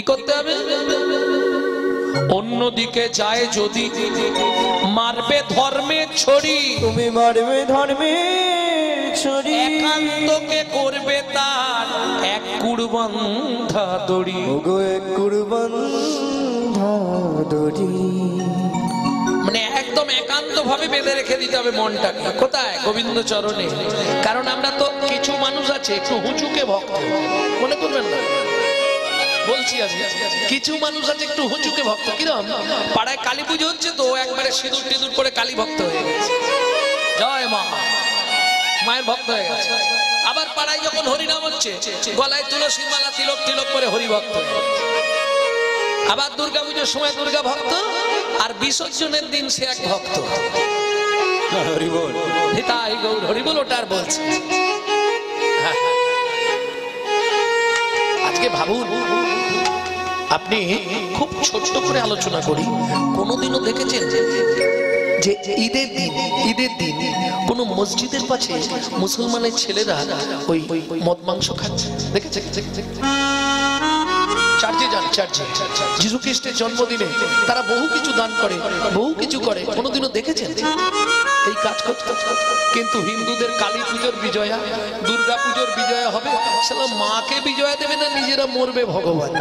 কি করতে হবে? অন্যদিকে যায় যদি মারবে ধর্মের ছড়ি, তুমি মারবে ধর্মের ছড়ি, একান্তকে করবে তার এক কুড়বান্ধা দড়ি। ওগো এক কুড়বান্ধা দড়ি। মানে একদম একান্ত ভাবে বেঁধে রেখে দিতে হবে মনটাকে। কোথায়? গোবিন্দ চরণে। কারণ আমরা তো কিছু মানুষ আছে একটু হুঁচুকে ভক্ত, মনে করবেন না বলছি, আজকে কিছু মানুষ আছে একটু হুঁচুকে ভক্ত। কিরকম? পাড়ায় কালী পুজো হচ্ছে তো একবারে সিঁদুর টিঁদুর করে কালী ভক্ত হয়ে গেছে, জয় মা, মায়ের ভক্ত হয়ে গেছে। আবার পাড়ায় যখন হরিনাম হচ্ছে গলায় তুলসীর মালা তিলক তিলক করে হরি ভক্ত হয়ে গেছে। আবার দুর্গা পুজোর সময় দুর্গা ভক্ত, আর বিসর্জনের দিন সে এক ভক্ত। হরি বল, নিতাই গৌর হরি বল, ওটা আর বলছে। আজকে ভাবুন, আপনি খুব ছোট্ট করে আলোচনা করি, কোনোদিনও দেখেছেন যে ঈদের দিন কোন মসজিদের পাশে মুসলমানের ছেলেরা ওই মদ মাংস খাচ্ছে? দেখেছে? চার্চে যান, চার্চে যিশু খ্রিস্টের জন্মদিনে তারা বহু কিছু দান করে, বহু কিছু করে, কোনোদিনও দেখেছেন এই কাজ করতে? কিন্তু হিন্দুদের কালী পুজোর বিজয়া, দুর্গা পুজোর বিজয়া হবে, সালা মাকে বিজয়া দেবে না, নিজেরা মরবে ভগবান।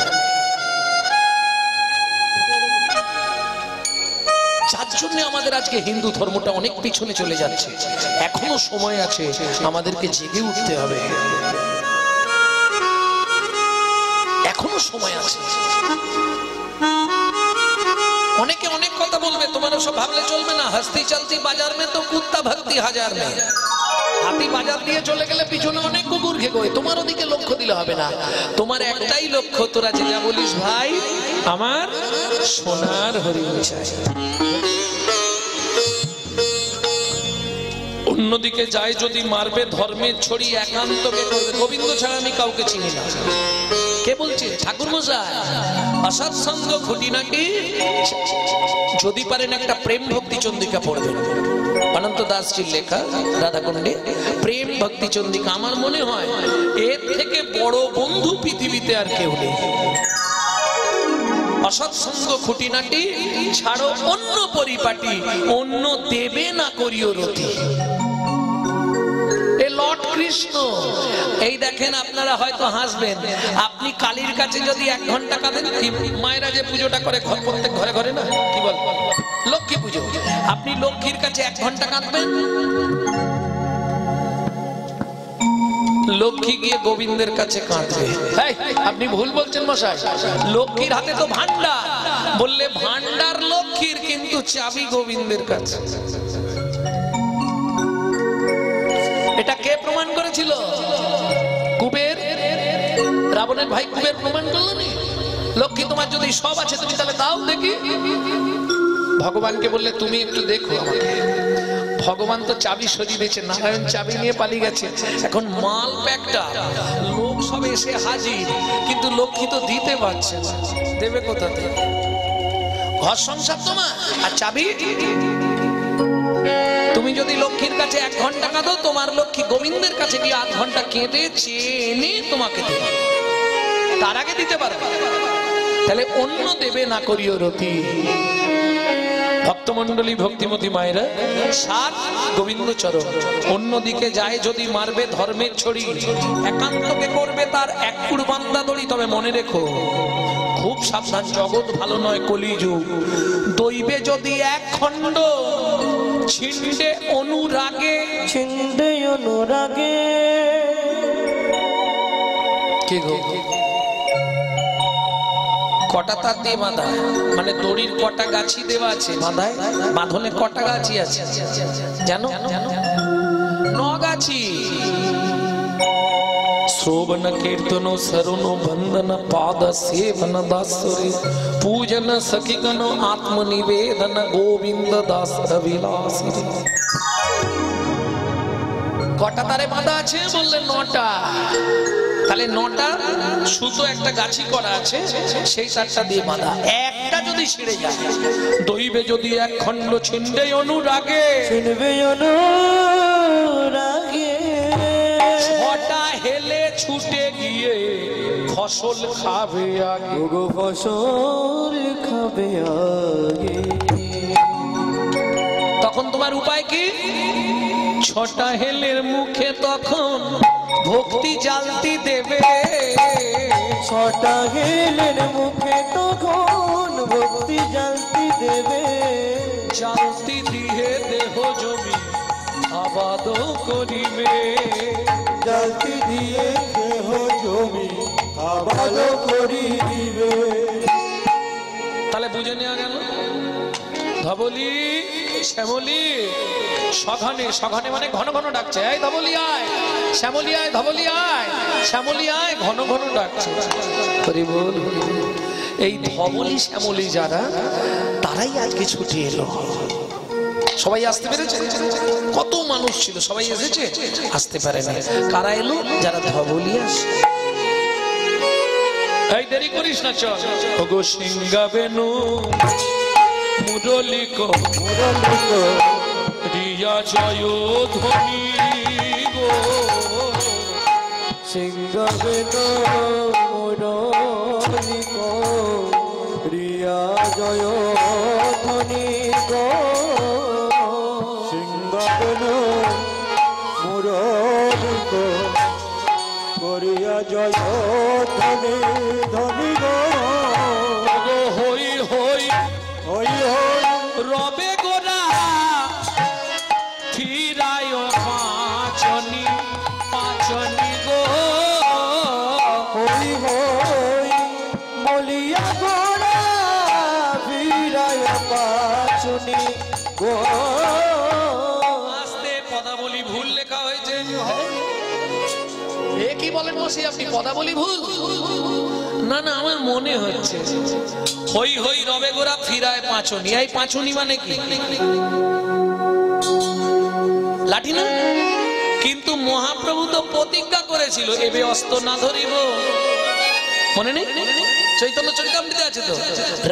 যার জন্য আমাদের আজকে হিন্দু ধর্মটা অনেক পিছনে চলে যাচ্ছে। এখনো সময় আছে, আমাদেরকে জেগে উঠতে হবে, এখনো সময় আছে। অনেকে অনেক কথা বলবে, তোমার সব ভাবলে চলবে না। হাসতি চলতি বাজার মে তো কুত্তা ভক্তি হাজার মে। হাতি বাজার দিয়ে চলে গেলে পিছনে অনেক কুকুর ঘেগোয়, তোমার ওদিকে লক্ষ্য দিলে হবে না। তোমার একটাই লক্ষ্য, তোরা যেটা বলিস ভাই আমার সোনার হরিণ চাই। অন্যদিকে যায় যদি মারবে ধর্মের ছড়ি, একান্তকে করবে। গোবিন্দ ছাড়া আমি কাউকে চিনি না। কে বলছে? ঠাকুর মশাই। অসৎসঙ্গ খুঁটি নাকি? যদি পারেন একটা প্রেম ভক্তি চন্দ্রিকা পড়বেন, অনন্ত দাসজির লেখা রাধাকুণ্ডে প্রেম ভক্তি চন্দ্রিকা। আমার মনে হয় এর থেকে বড় বন্ধু পৃথিবীতে আর কেউ নেই। অসৎসঙ্গ খুঁটিনাটি ছাড়ো অন্য পরিপাটি, অন্য দেবে না করিও রতি। লর্ড কৃষ্ণ। এই দেখেন, আপনারা হয়তো হাসবেন, আপনি কালীর কাছে যদি 1 ঘন্টা কাঁদেন, মায়েরা যে পুজোটা করে প্রত্যেক ঘরে ঘরে না, কি বল লক্ষ্মী পুজো, আপনি লক্ষ্মীর কাছে 1 ঘন্টা কাঁদবেন, লক্ষ্মী গিয়ে গোবিন্দের কাছে কাঁদবে। আপনি ভুল বলছেন মশাই, লক্ষ্মীর হাতে তো ভান্ডার, বললে ভান্ডার লক্ষ্মীর, কিন্তু চাবি গোবিন্দের কাছে। এটা কে প্রমাণ করেছিল? কুবের, রাবণের ভাই কুবের প্রমাণ করলো না? লক্ষ্মী তোমার যদি সব আছে, তুমি তাহলে দাও দেখি। ভগবানকে বললে তুমি একটু দেখো আমাকে। ভগবান তো চাবি সরিয়ে দিয়েছে, নারায়ণ চাবি নিয়ে পালিয়ে গেছে। এখন মাল প্যাকটা লোক সব এসে হাজির, কিন্তু লক্ষ্মী তো দিতে পারছে না, দেবে কোথা থেকে? ঘর সংসার তোমার, আর চাবি। তুমি যদি লক্ষ্মীর কাছে 1 ঘন্টা কাঁদো, তোমার লক্ষ্মী গোবিন্দের কাছে গিয়ে 8 ঘন্টা কেঁদে চেনে তোমাকে দেবে, তার আগে দিতে পারবে। তাহলে অন্য দেবে না করিও রতি। ভক্তমন্ডলী, ভক্তিমতী মায়েরা, 7 গোবিন্দ চরণ। অন্যদিকে যায় যদি মারবে ধর্মের ছড়ি, একান্তকে করবে তার এক কুড়বান্ধা দড়ি। তবে মনে রেখো, খুব সাবধান, জগৎ ভালো নয়, কলিযুগ। দইবে যদি 1 খণ্ড, ছিন্ডে অনুরাগে, ছিন্ডে অনুরাগে। কে গো? কটা তার দিয়ে বাঁধা, মানে দড়ির কটা গাছি দেওয়া আছে বাঁধায়, বাঁধনে কটা গাছি আছে জানো? 9 গাছি। শ্রবণ কীর্তন শরণ বন্দন পাদ সেবন দাসরে পূজন সখিগণ আত্মনিবেদন গোবিন্দ দাস বিলাসী। কটা তারে বাঁধা আছে? বললে 9টা। তাহলে 9টা সুতো একটা গাছি করা আছে, সেই তারটা দিয়ে বাঁধা। একটা যদি ছিঁড়ে যায়, দইবে যদি 1 খণ্ড, ছিন্ডে অনুরাগে, ছিন্ডে অনুরাগে। 6টা হেলে ছুটে গিয়ে ফসল খাবে আগে। ওগো ফসল খাবে আগে। তখন তোমার উপায় কি? ছটা হেলের মুখে তখন ভক্তি জ্বালতি দেবে। ছটা হেলের মুখে তখন ভক্তি জ্বালতি দেবে। জ্বালতি দিয়ে দেহ জমি আবাদ করিবে। জ্বালতি দিয়ে দেহ জমি আবাদ করিবে। তাহলে বুঝে নেওয়া গেল ধবলি শ্যামলি সঘনে, সঘনে মানে ঘন ঘন ডাকছে, এই ধবলি আয়, শ্যামলি আয়, ধবলি আয়, শ্যামলি আয়, ঘন ঘন ডাকছে। হরি বল। এই ধবলি শ্যামলি যারা, তারাই আজকে ছুটি এলো। সবাই আসতে পেরেছে? কত মানুষ ছিল, সবাই এসেছে? আসতে পারে না। কারা এলো? যারা ধবলি আসে। এই দেরি করিস না, চল। ওগো সিংহা বেনু মুরলিক রিয়া জয় ধ্বনি গো। সিংহ বেন মুরলিক রিয়া জয় ধ্বনি গো। সিংহ বেন মুরলিক রিয়া জয় ধ্বনি ধ্বনি গো। হই হই হই হই রবে গোরা ফিরায় পাঁচনি পাঁচনি গো। হই হই বলিয়া গোরা ফিরায় পাঁচনি গো। আস্তে পদাবলী ভুল লেখা হয়েছে। এ কি বলেন বসে আপনি? পদাবলী ভুল? না না, আমার মনে হচ্ছে হই হই রবে গোরা ফিরায় পাঁচনি। এই পাঁচনি মানে কি? লাঠি না? কিন্তু মহাপ্রভু তো প্রতিজ্ঞা করেছিল, এবে অস্ত্র না ধরিব। মনে নেই? চৈতন্য চরিতামৃতে আছে তো,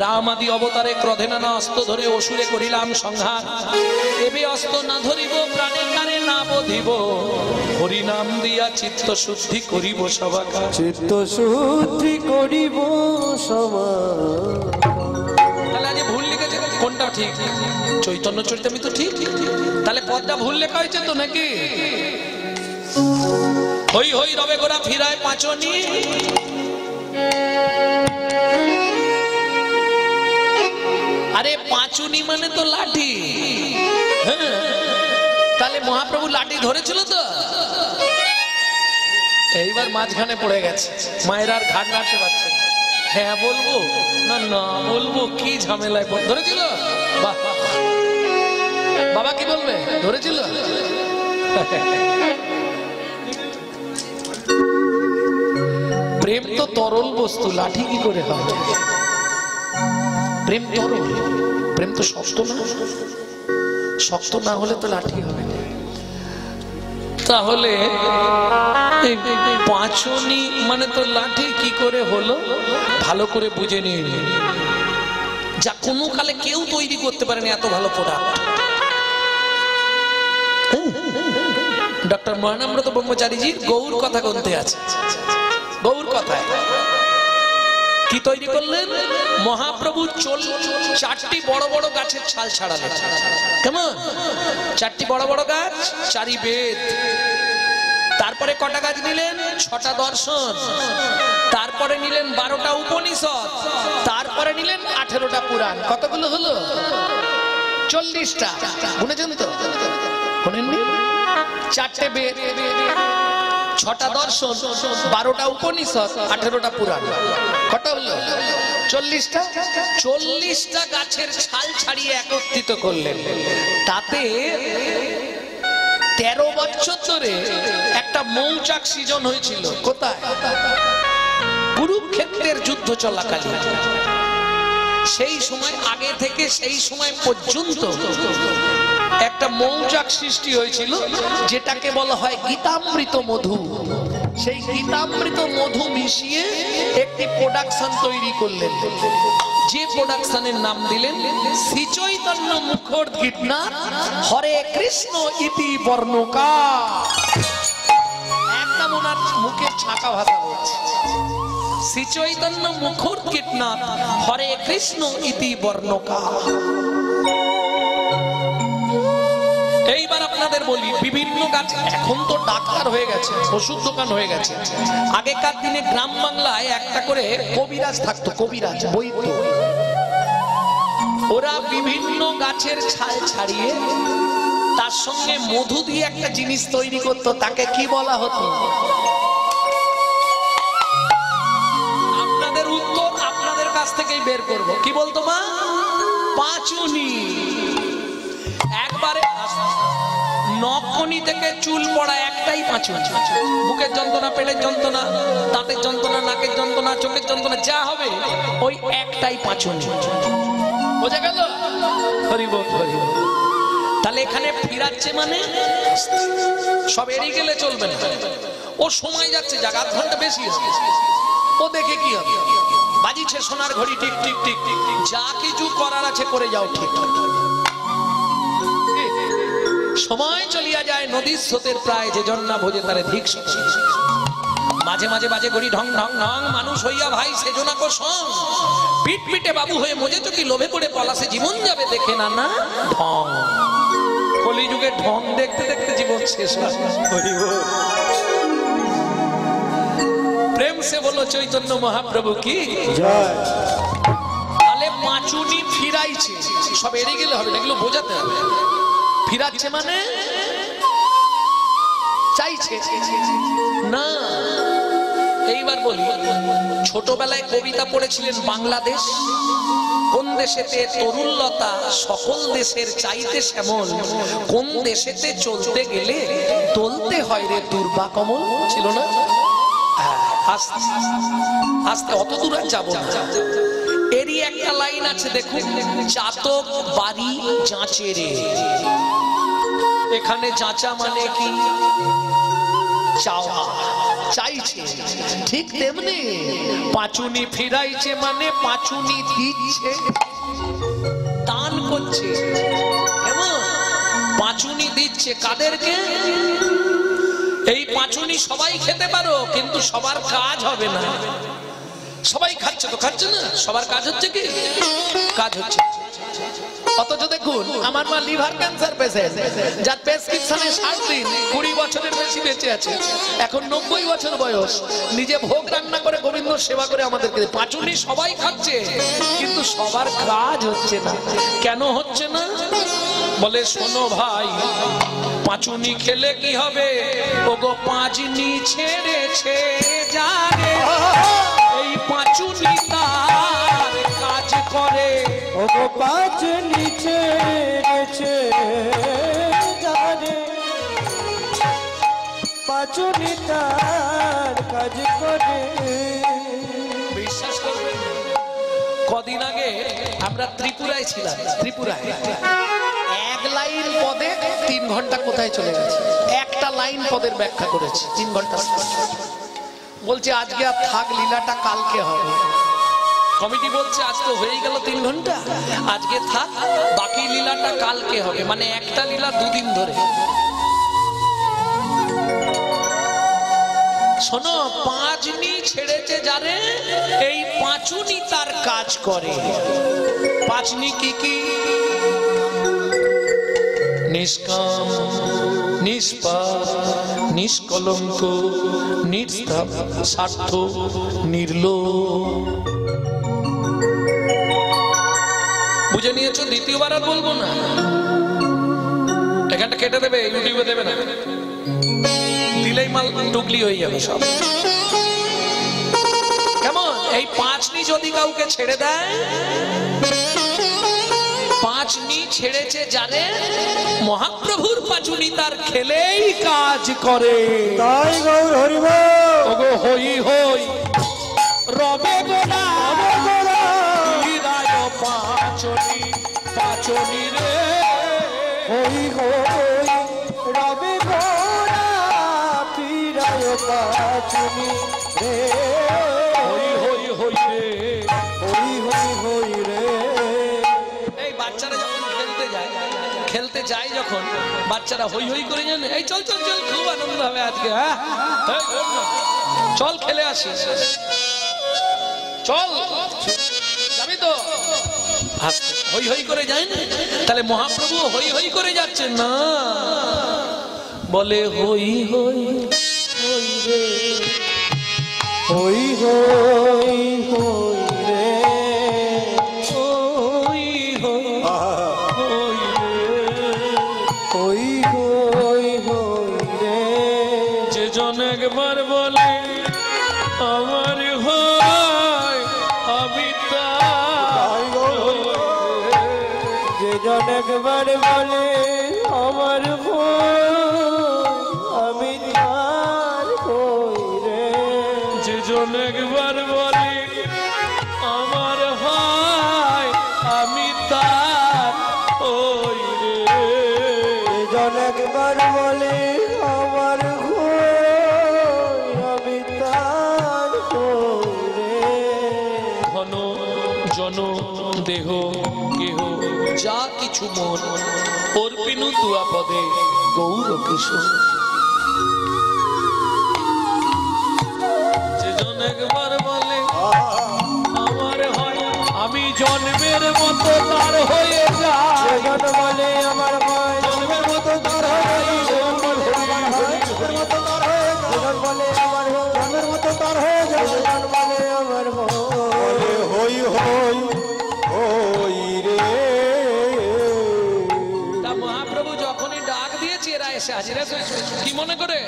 রাম আদি অবতারে ক্রোধে নানা অস্ত্র ধরে অসুরে করিলাম সংহার। এবে অস্ত্র না ধরিব, প্রাণে কানে না বধিব, হরি নাম দিয়া চিত্ত শুদ্ধি করিব সবাকা। চিত্ত শুদ্ধি করিব সবা। তাহলে আজ ভুল লিখেছে, কোনটা ঠিক? চৈতন্য চরিতামৃত ঠিক, তাহলে পদটা ভুল লেখা হয়েছে তো নাকি? হই হই রবে গোরা ফিরায় পাঁচনি। আরে পাঁচুনি মানে তো লাঠি। হ্যাঁ, তাহলে মহাপ্রভু লাঠি ধরেছিল তো। এইবার মাঝখানে পড়ে গেছে, মায়ের আর ঘাট নাড়তে পারছে না। হ্যাঁ বলবো না না বলবো, কি ঝামেলায় ধরেছিল। বাহ, বাবা কি বলবে? ধরেছিল। প্রেম তো তরল বস্তু, লাঠি কি করে হয়? প্রেম তরল, প্রেম তো শক্ত না। শক্ত না হলে তো লাঠি হবে না। তাহলে পাঁচনি মানে তো লাঠি কি করে হলো? ভালো করে বুঝে নিয়ে, যা কোনো কালে কেউ তৈরি করতে পারেনি এত ভালো প্রোডাক্ট। ডক্টর মহানামব্রত ব্রহ্মচারীজির গৌর কথা গ্রন্থে আছে। গৌর কথায় কি তৈরি করলেন? মহাপ্রভু 4টি বড় বড় গাছের ছাল ছাড়ালেন। কেমন? 4টি বড় বড় গাছ, 4ই বেদ। তারপরে কটা গাছ নিলেন? 6টা দর্শন। তারপরে নিলেন 12টা উপনিষদ। তারপরে নিলেন 18টা পুরাণ। কতগুলো হলো? 40টা। গুনেছেন তো? গুনেননি? 4টে বেদ, 6টা দর্শন, 12টা উপনিষদ, 18টা পুরাণ। কটা হলো? 40টা। 40টা গাছের ছাল ছাড়িয়ে একত্রিত করলেন। তাতে 13 বছর ধরে একটা মৌচাক সৃজন হয়েছিল। কোথায়? কুরুক্ষেত্রের যুদ্ধ চলাকালীন। সেই সময় আগে থেকে সেই সময় পর্যন্ত একটা মৌচাক সৃষ্টি হয়েছিল, যেটাকে বলা হয় গীতামৃত মধু। সেই গীতামৃত মধু মিশিয়ে একটি প্রোডাকশন তৈরি করলেন, যে প্রোডাকশনের নাম দিলেন শ্রী চৈতন্য মুখর গীতনাথ হরে কৃষ্ণ ইতি বর্ণকা। একদম ওনার মুখের ছাঁকা ভাষা বলছে। শ্রী চৈতন্য মুখর কীটনাথ হরে কৃষ্ণ ইতি বর্ণকা। এইবার আপনাদের বলি, বিভিন্ন গাছ, এখন তো ডাক্তার হয়ে গেছে, ওষুধ দোকান হয়ে গেছে। আগেকার দিনে গ্রাম বাংলায় একটা করে কবিরাজ থাকতো, কবিরাজ বৈদ্য। ওরা বিভিন্ন গাছের ছাল ছাড়িয়ে তার সঙ্গে মধু দিয়ে একটা জিনিস তৈরি করতো, তাকে কি বলা হতো? আপনাদের উত্তর আপনাদের কাছ থেকেই বের করব। কি বলতো মা? পাঁচুনি। একবারে নখনি থেকে চুল পড়া একটাই পাঁচুনি। বুকের যন্ত্রণা, পেটের যন্ত্রণা, দাঁতের যন্ত্রণা, নাকের যন্ত্রণা, চোখের যন্ত্রণা যা হবে ওই একটাই পাঁচুনি। বোঝা গেল? হরিব হরিব। তাহলে এখানে ফিরাচ্ছে মানে সব এড়িয়ে গেলে চলবে না। ও সময় যাচ্ছে, জায়গা আধ ঘন্টা বেশি হবে, ও দেখে কি হবে? বাজিছে সোনার ঘড়ি, টিক টিক টিক টিক। যা কিছু করার আছে করে যাও, ঠিক। সময় চলিয়া যায় নদীর স্রোতের প্রায়, যে জন্না ভোজে তারে ধিক। মাঝে মাঝে বাজে ঘড়ি ঢং ঢং ঢং। মানুষ হইয়া ভাই সেজনা কো সং, পিট পিটে বাবু হয়ে মজে চকি লোভে পড়ে পলাশে জীবন যাবে দেখে না না ঢং। কলিযুগে ঢং দেখতে দেখতে জীবন শেষ হয়। প্রেম সে বলো চৈতন্য মহাপ্রভু কি জয়। তাহলে পাঁচুনি ফিরাইছে, সব এড়ে গেলে হবে না, এগুলো বোঝাতে হবে। ফিরাচ্ছে মানে চাইছে না। এইবার বলি, ছোটবেলায় কবিতা পড়েছিলেন বাংলাদেশ কোন দেশেতে তরুণলতা সকল দেশের চাইতে শ্যামল, কোন দেশেতে চলতে গেলে তোলতে হয় রে দুর্বা কমল, ছিল না? আস্তে আস্তে অত দূর আর যাবো না। এরই একটা লাইন আছে দেখুন, চাতক বাড়ি যাচে রে। এখানে যাচা মানে কি? চাওয়া, চাইছে। ঠিক তেমনি পাঁচুনি ফিরাইছে মানে পাঁচুনি দিচ্ছে, দান করছে। কেমন? পাঁচুনি দিচ্ছে কাদেরকে? এই পাঁচুনি সবাই খেতে পারো, কিন্তু সবার কাজ হবে না। সবাই খাচ্ছে তো খাচ্ছে না, সবার কাজ হচ্ছে কি? কাজ হচ্ছে। অথচ দেখুন, আমার মা লিভার ক্যান্সার পেশেন্ট, যার প্রেসক্রিপশনে 60 দিন, 20 বছরের বেশি বেঁচে আছে, এখন 90 বছর বয়স, নিজে ভোগ রান্না করে গোবিন্দ সেবা করে আমাদেরকে। পাঁচুনি সবাই খাচ্ছে, কিন্তু সবার কাজ হচ্ছে না। কেন হচ্ছে না? বলে শোনো ভাই, পাঁচুনি খেলে কি হবে? ওগো পাঁচনি ছেড়েছে যারে, এই পাঁচুনি তার কাজ করে। ওগো পাঁচুনি ছেড়েছে যারে, পাঁচুনি তার কাজ করে। বিশ্বাস করবেন, কদিন আগে আমরা ত্রিপুরায় ছিলাম। ত্রিপুরায় এক লাইন পদে 3 ঘন্টা কোথায় চলে গেছে? একটা লাইন পদের ব্যাখ্যা করেছে 3 ঘন্টা। বলছে আজকে আর থাক, লীলাটা কালকে হবে। কমিটি বলছে আজ তো হয়ে গেল 3 ঘন্টা, আজকে থাক, বাকি লীলাটা কালকে হবে। মানে একটা লীলা 2 দিন ধরে। শোনো, পাঁচনি ছেড়েছে যারে, এই পাঁচুনি তার কাজ করে। পাঁচনি কি কি? নিষ্কাম, নিষ্পাপ, নিষ্কলঙ্ক, নিঃস্বার্থ, নির্লোভ। বুঝে নিয়েছো? দ্বিতীয়বার আর বলবো না, এখানটা কেটে দেবে, ইউটিউবে দেবে না, দিলেই মাল টুকলি হয়ে যাবে সব। কেমন? এই পাঁচনি যদি কাউকে ছেড়ে দেয়, পাঁচনি ছেড়েছে জানে, মহাপ্রভুর পাঁচুনি তার খেলেই কাজ করে। তাই গৌর হরিব। ওগো হই হই রবে গোলা, পাঁচনি পাঁচনি রে, হই হই রবে গোরা, ফিরায় পাঁচুনি রে। হই হই হই রে, হই হই হই রে। এই বাচ্চারা যখন খেলতে যায় যখন বাচ্চারা হই হই করে জানে, এই চল চল চল, খুব আনন্দ হবে আজকে, হ্যাঁ চল খেলে আসি। চল যাবি তো আস্তে হই হই করে যাই না তাহলে মহাপ্রভু হই হই করে যাচ্ছেন না বলে হই হই হই রে হই হই হই রে হই হই হই রে হই হই হই রে যে জন একবার বলে আমার হয় আমি তার হই রে। যে জন একবার বলে আমার আমি তার হই রে যে জন একবার বলে আমার হয় আমি তার হই রে। যে জন একবার বলে আমার আমি তার হই রে ঘন জন দেহ কেহ যা কিছু মন অর্পিনু দুয়া পদে গৌর কিশোর যে জন একবার বলে আমার হয় আমি জন্মের মতো তার হয়ে যায় যে জন বলে আমার হয় জন্মের মতো তার হয়ে জন্মের মতো তার হয়ে জন বলে আমার জন্মের মতো তার হয়ে জন বলে আমার হই হই হই রে তা মহাপ্রভু যখনই ডাক দিয়েছে এরা এসে হাজির আছে কি মনে করে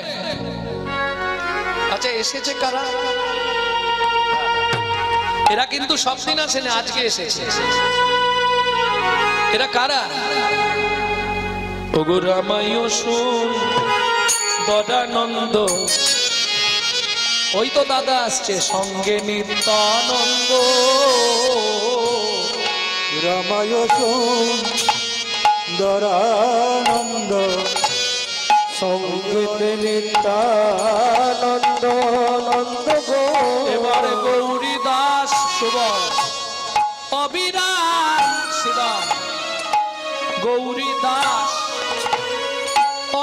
আচ্ছা এসেছে কারা এরা কিন্তু সব দিন আসে না আজকে এসেছে এরা কারা ওগো রামায় শুন দদানন্দ ওই তো দাদা আসছে সঙ্গে নিত্যানন্দ রামায় সুন্দরানন্দ সঙ্গীত নিত্যানন্দ নন্দ গো এবারে গৌরী দাস শুভ অবিরাম শ্রীরাম গৌরী দাস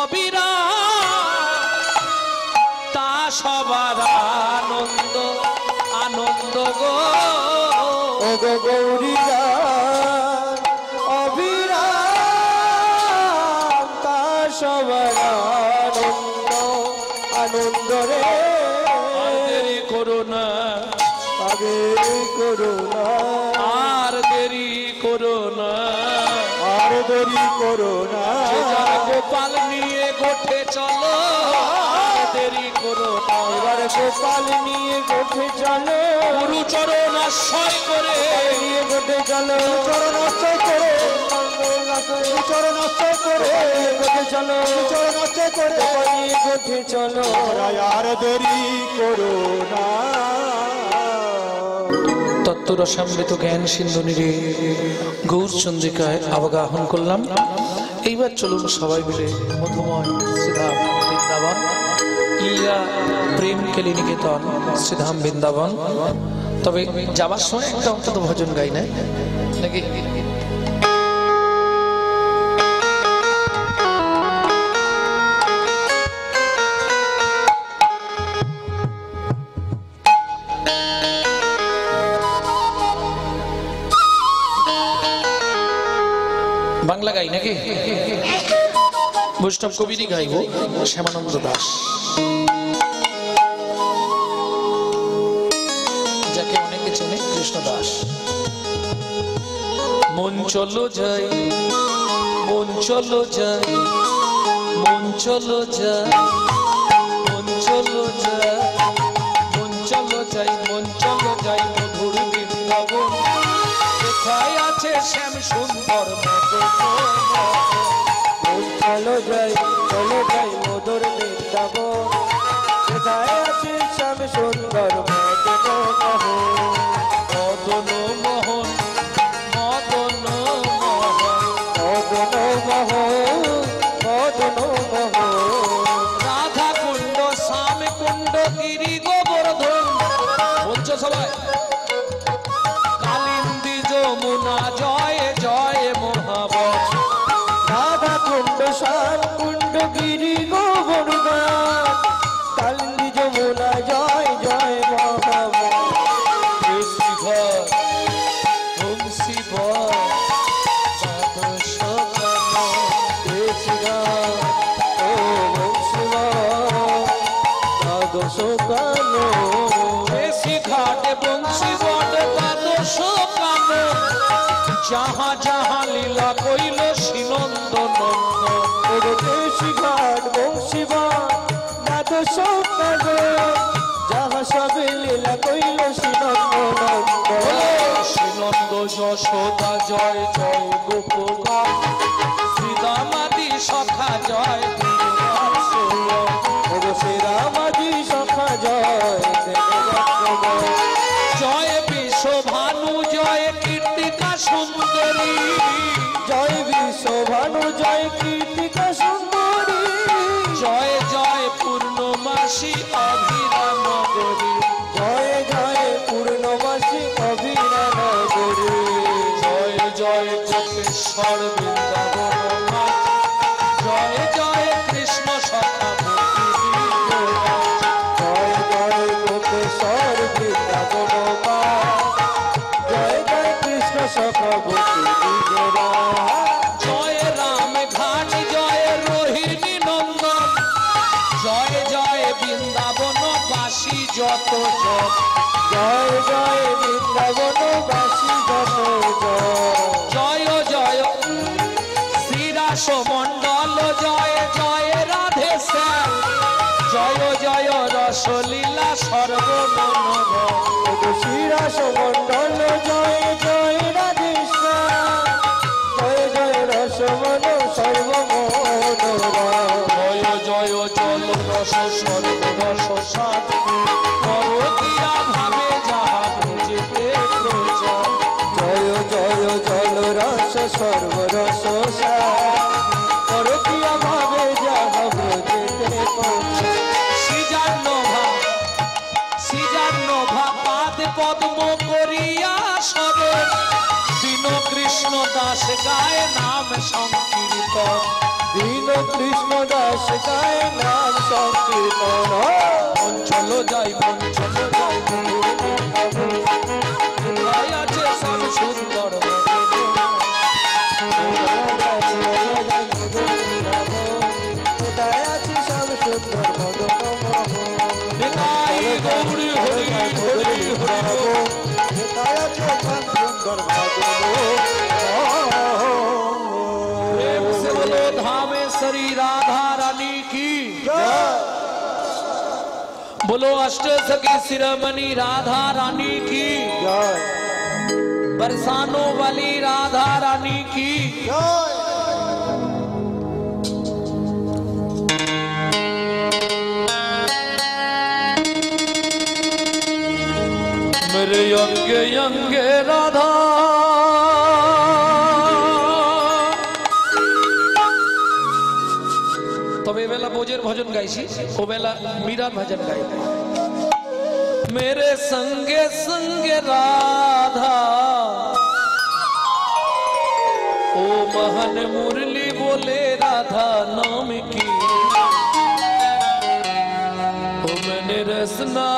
অবিরাম তা সবার আনন্দ আনন্দ গো ও গো গৌরী অবিরাম তা সবার আনন্দ আনন্দ রে আর দেরি করো না আগে করুণা আর দেরি করো না আর দেরি করুণা যে যার গোপাল নিয়ে গোঠে চলো আর দেরি করো না এবার গোপাল নিয়ে গোঠে চলো গুরু চরণ আশ্রয় করে নিয়ে গোঠে চলো চরণ আশ্রয় করে চরণ আশ্রয় করে গোঠে চলো চরণ আশ্রয় করে নিয়ে গোঠে চলো আর দেরি করুণা তত্ত্বরসামৃত জ্ঞান সিন্ধু নিরে গৌরচন্দ্রিকায় অবগাহন করলাম। এইবার চলুন সবাই মিলে মধুময় শ্রীধাম বৃন্দাবন লীলা প্রেম কেলি নিকেতন শ্রীধাম বৃন্দাবন। তবে যাবার সময় একটা অন্তত ভজন গাই না নাকি বাংলা গাই নাকি বৈষ্ণব কবিরই গাইব শ্যামানন্দ দাস যাকে অনেকে চেনে কৃষ্ণ দাস। মন চলো যাই মন চলো যাই মন চলো যাই মন চলো যাই মন চলো যাই মন চলো যাই মধুর বৃন্দাবন কোথায় আছে শ্যাম সুন্দর চলো যাই মধুর বৃন্দাবন কোথায় আছে শ্যাম সুন্দর মদন মোহন মদন মোহন মদন মোহন মদন মোহন রাধা কুণ্ড শ্যাম কুণ্ড গিরি গোবর্ধন বলছো সবাই কালিন্দী যমুনা জয় জয় মহাবত রাধা কুণ্ড শ্যাম কুণ্ড কানো বেশি ঘাটে বংশী বট দ্বাদশ কানো যাহা যাহা লীলা কইল শ্রীনন্দ নন্দন দেশি ঘাট বংশীবা দ্বাদশ কানো যাহা সবে লীলা কইল শ্রীনন্দ যশোদা জয় জয় গোপগান শ্রীদামাদি সখা জয় শ্রীরামাদি সখা জয় জয় বিশ্বভানু জয় কীর্তিকা সুন্দরী জয় বিশ্বভানু জয় কীর্তিকা সুন্দরী জয় জয় পূর্ণমাসী অভিরামগরী জয় জয় পূর্ণবাসী অভিরামগরী জয় জয় কোপেশ্বর বৃন্দাবন নাথ জয় জয় কৃষ্ণ সখা জয় জয় গোপেশ্বর বৃন্দাবন জয় জয় কৃষ্ণ সখা জয় রাম ঘাট জয় রোহিণী নন্দন জয় জয় বৃন্দাবন বাসী যত জগ জয় জয় বৃন্দাবন বাসী যত জয় জয় শ্রীরাস মণ্ডল জয় জয় রাধে শ্যাম জয় জয় রসলীলা সর্বমনোরম শ্রীরাস মণ্ডল জয় জয় রাধেশ্যাম জয় জয় রসমন সর্বমনোরম জয় জয় জল রস সর্বরস সাত করতিয়া ভাবে যাহা বুঝিতে প্রচার জয় জয় জল রস সর্বরস করতিয়া ভাবে যাহা ব্রজেতে সিজান্ন পাদ পদ্ম করিয়া সবে দীন কৃষ্ণ দাস গায় নাম সংকীর্তন দীন কৃষ্ণ দাস গায় নাম সংকীর্তন পঞ্চল যাই কোথায় আছে সব সুন্দর কোথায় আছি সব সুন্দর নিতাই গৌরী হরি হরি হরি কোথায় আছে সব সুন্দর प्रेम से बोलो धामेश्वरी राधा रानी की बोलो अष्ट सखी शिरोमणि राधा रानी की জয় बरसानों वाली राधा रानी की জয় मेरे अंगे अंगे राधा তবে এবেলা বোঝের ভজন গাইছি ও বেলা মীরার ভজন গাই मेरे संगे संगे राधा ओ महन मुरली बोले राधा नाम की ओ मैंने रसना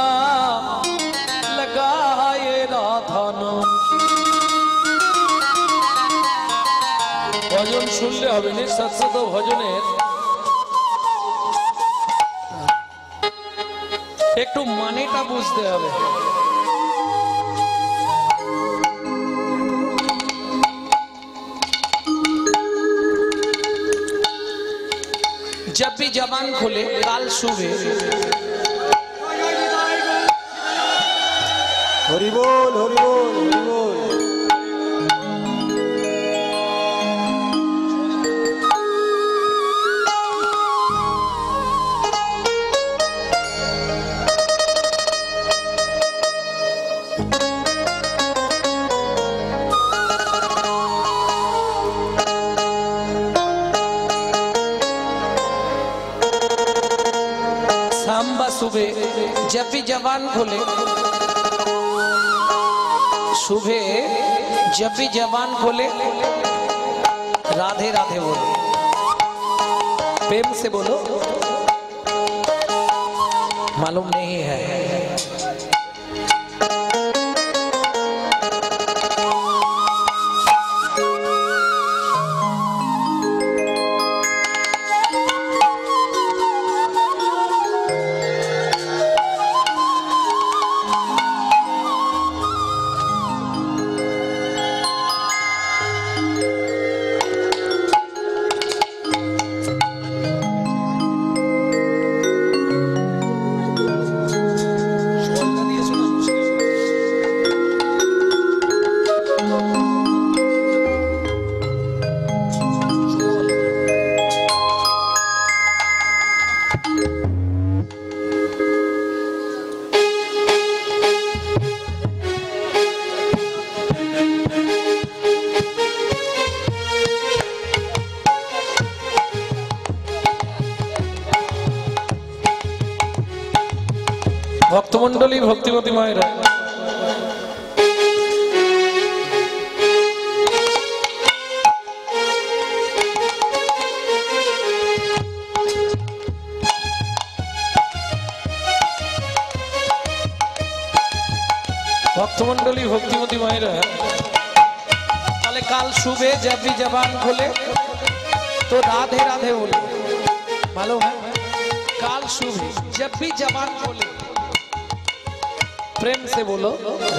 लगाए राधा नाम ভজন শুনলে হবে না সৎসদ ভজনের একটু মানেটা বুঝতে হবে जब भी जबान खोले काल सुबह হরি বল হরি বল হরি বল सांबा सुबह जब भी जबान खोले सुबह जब भी जबान खोले राधे राधे बोलो प्रेम से बोलो मालूम नहीं है ভক্তমন্ডলী ভক্তিমতী মায়েরা ভক্তমন্ডলী ভক্তিমতী মায়েরা তাহলে কাল শুভে যাবি জবান খোলে तो राधे राधे बोले मालूम है काल शुभ जब भी जबान खोले प्रेम से बोलो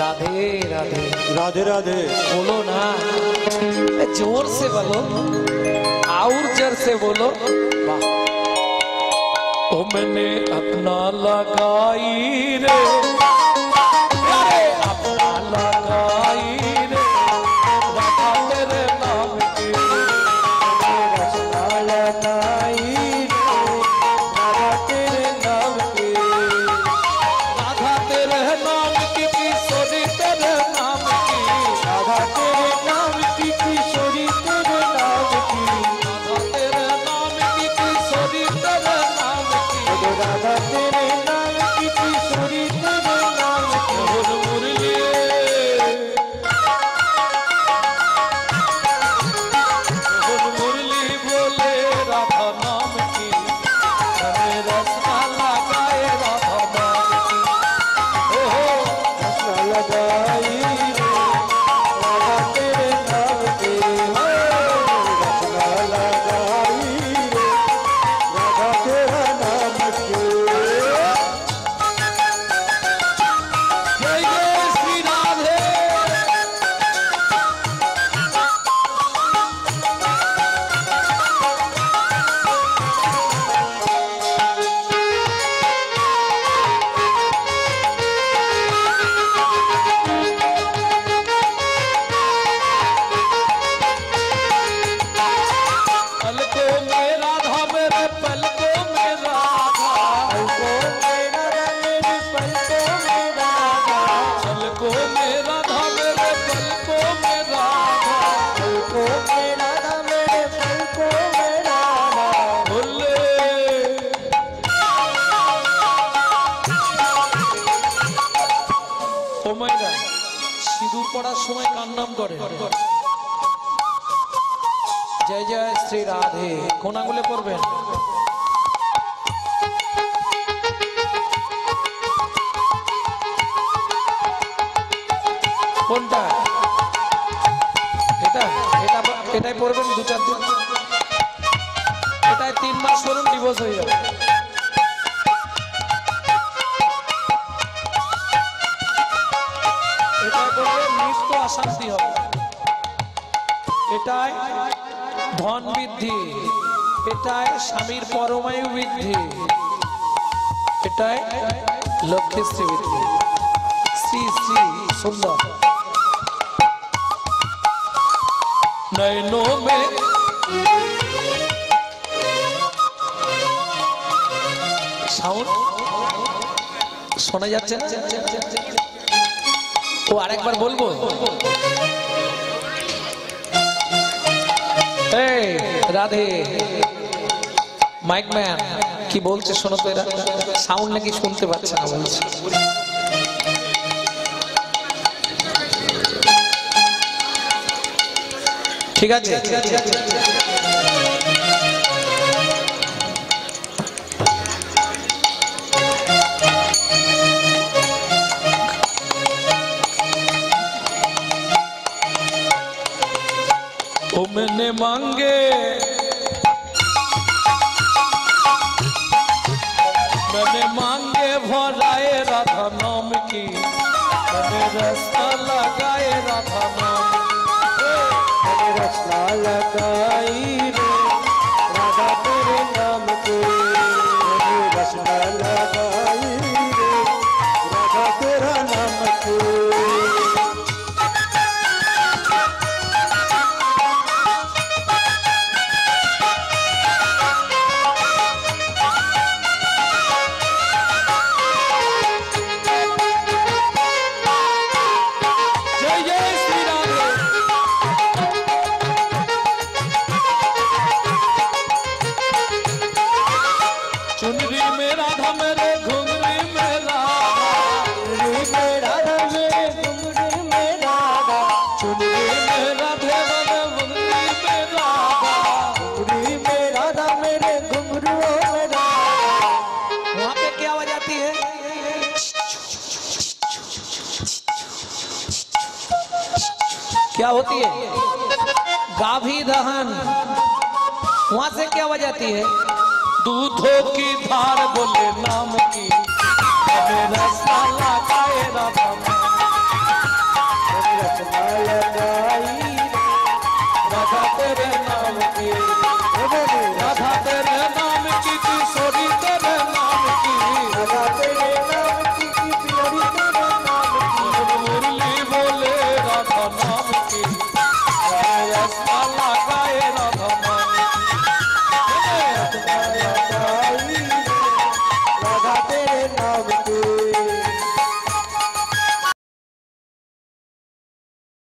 राधे राधे राधे राधे बोलो ना जोर से बोलो और जोर से बोलो वाह ओ मैंने अपना लगाई रे अपना लगाई रे राधा तेरे नाम की সিঁদুর পড়ার সময় কার নাম করে জয় জয় শ্রী রাধে কোন আঙ্গুলে পড়বেন কোনটা এটা এটা এটাই পড়বেন 2-4 দিন এটাই 3 মাস পড়ুন ডিভোর্স হয়ে যাবে শান্তি হবে এটাই ধন বৃদ্ধি এটাই স্বামীর পরমায়ু বৃদ্ধি এটাই লক্ষ্মীশ্রী বৃদ্ধি শ্রী শ্রী সুন্দর নয়নো মে সাউন্ড শোনা যাচ্ছে না ও আরেকবার বলবো এই রাধে মাইক ম্যান কি বলছে শোনো তো এরা সাউন্ড নাকি শুনতে পাচ্ছে না বলছে ঠিক আছে मैंने मांगे भराए राधा नाम की मैंने रास्ता लगाए राधा नाम मैंने रास्ता लगाई रे राधा तेरे नाम के मैंने रास्ता लगाई रे राधा तेरा नाम के चुनरी में राधा मेरे घुंघरी में राधा क्या होती है? गाभी दहन। वहां से क्या आवाज आती है? दूधों की धार बोले नाम की